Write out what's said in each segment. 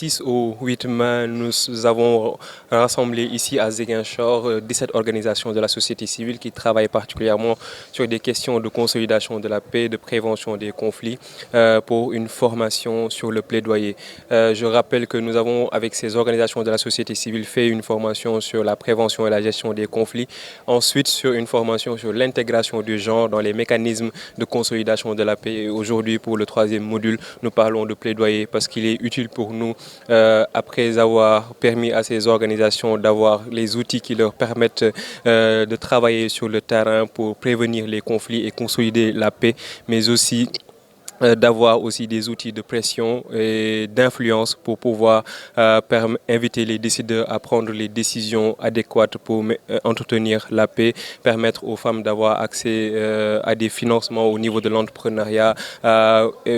6 au 8 mai, nous avons rassemblé ici à Ziguinchor 17 organisations de la société civile qui travaillent particulièrement sur des questions de consolidation de la paix, de prévention des conflits pour une formation sur le plaidoyer. Je rappelle que nous avons, avec ces organisations de la société civile, fait une formation sur la prévention et la gestion des conflits. Ensuite, sur une formation sur l'intégration du genre dans les mécanismes de consolidation de la paix. Et aujourd'hui, pour le troisième module, nous parlons de plaidoyer parce qu'il est utile pour nous, après avoir permis à ces organisations d'avoir les outils qui leur permettent de travailler sur le terrain pour prévenir les conflits et consolider la paix, mais aussi d'avoir aussi des outils de pression et d'influence pour pouvoir inviter les décideurs à prendre les décisions adéquates pour entretenir la paix, permettre aux femmes d'avoir accès à des financements au niveau de l'entrepreneuriat,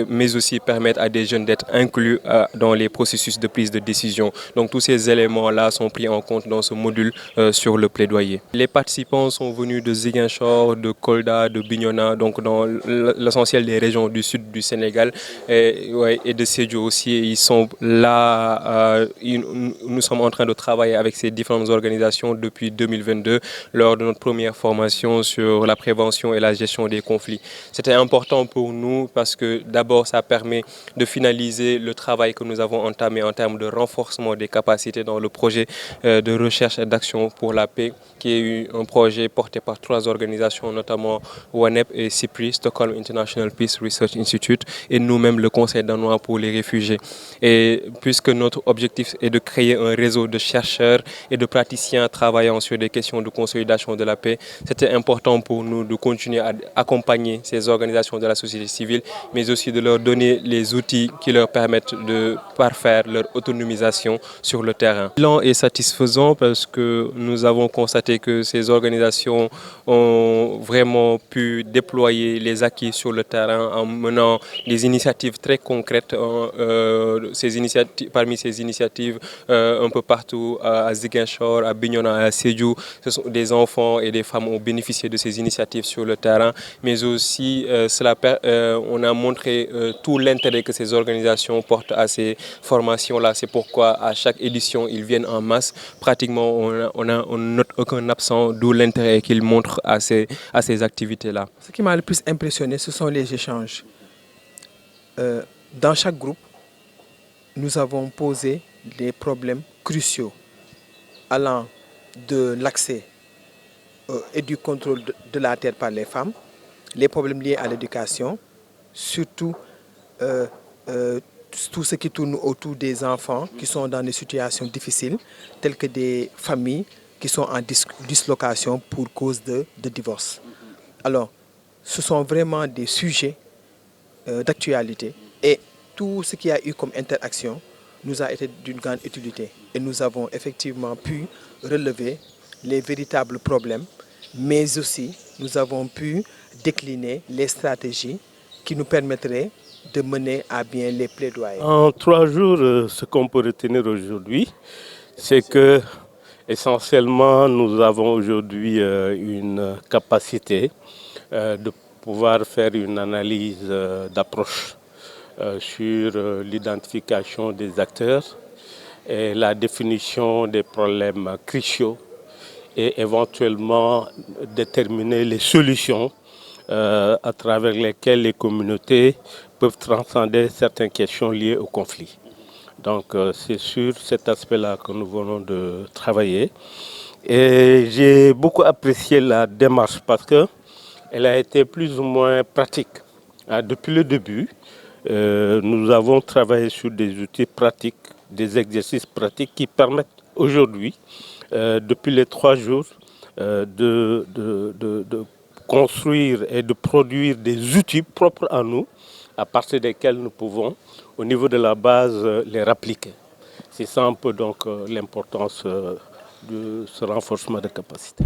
mais aussi permettre à des jeunes d'être inclus dans les processus de prise de décision. Donc tous ces éléments-là sont pris en compte dans ce module sur le plaidoyer. Les participants sont venus de Ziguinchor, de Kolda, de Bignona, donc dans l'essentiel des régions du sud du Sénégal et de Sédhiou aussi. Ils sont là, nous sommes en train de travailler avec ces différentes organisations depuis 2022 lors de notre première formation sur la prévention et la gestion des conflits. C'était important pour nous parce que d'abord ça permet de finaliser le travail que nous avons entamé en termes de renforcement des capacités dans le projet de recherche et d'action pour la paix, qui est un projet porté par 3 organisations, notamment WANEP et CIPRI, Stockholm International Peace Research Institute, et nous-mêmes le Conseil danois pour les réfugiés. Et puisque notre objectif est de créer un réseau de chercheurs et de praticiens travaillant sur des questions de consolidation de la paix, c'était important pour nous de continuer à accompagner ces organisations de la société civile, mais aussi de leur donner les outils qui leur permettent de parfaire leur autonomisation sur le terrain. Le bilan est satisfaisant parce que nous avons constaté que ces organisations ont vraiment pu déployer les acquis sur le terrain en menant des initiatives très concrètes. Parmi ces initiatives, un peu partout à Ziguinchor, à Bignona, à Sédhiou, ce sont des enfants et des femmes ont bénéficié de ces initiatives sur le terrain, mais aussi on a montré tout l'intérêt que ces organisations portent à ces formations-là. C'est pourquoi à chaque édition, ils viennent en masse. Pratiquement, on note aucun absent, d'où l'intérêt qu'ils montrent à ces activités-là. Ce qui m'a le plus impressionné, ce sont les échanges. Dans chaque groupe, nous avons posé des problèmes cruciaux allant de l'accès et du contrôle de la terre par les femmes, les problèmes liés à l'éducation, surtout tout ce qui tourne autour des enfants qui sont dans des situations difficiles, telles que des familles qui sont en dislocation pour cause de divorce. Alors, ce sont vraiment des sujets d'actualité et tout ce qui a eu comme interaction nous a été d'une grande utilité et nous avons effectivement pu relever les véritables problèmes, mais aussi nous avons pu décliner les stratégies qui nous permettraient de mener à bien les plaidoyers. En 3 jours, ce qu'on peut retenir aujourd'hui, c'est que essentiellement nous avons aujourd'hui une capacité de pouvoir faire une analyse d'approche sur l'identification des acteurs et la définition des problèmes cruciaux et éventuellement déterminer les solutions à travers lesquelles les communautés peuvent transcender certaines questions liées au conflit. Donc c'est sur cet aspect-là que nous venons de travailler. Et j'ai beaucoup apprécié la démarche parce qu'elle a été plus ou moins pratique. Depuis le début, nous avons travaillé sur des outils pratiques, des exercices pratiques qui permettent aujourd'hui, depuis les 3 jours, de construire et de produire des outils propres à nous, à partir desquels nous pouvons, au niveau de la base, les répliquer. C'est ça un peu donc l'importance de ce renforcement de capacité.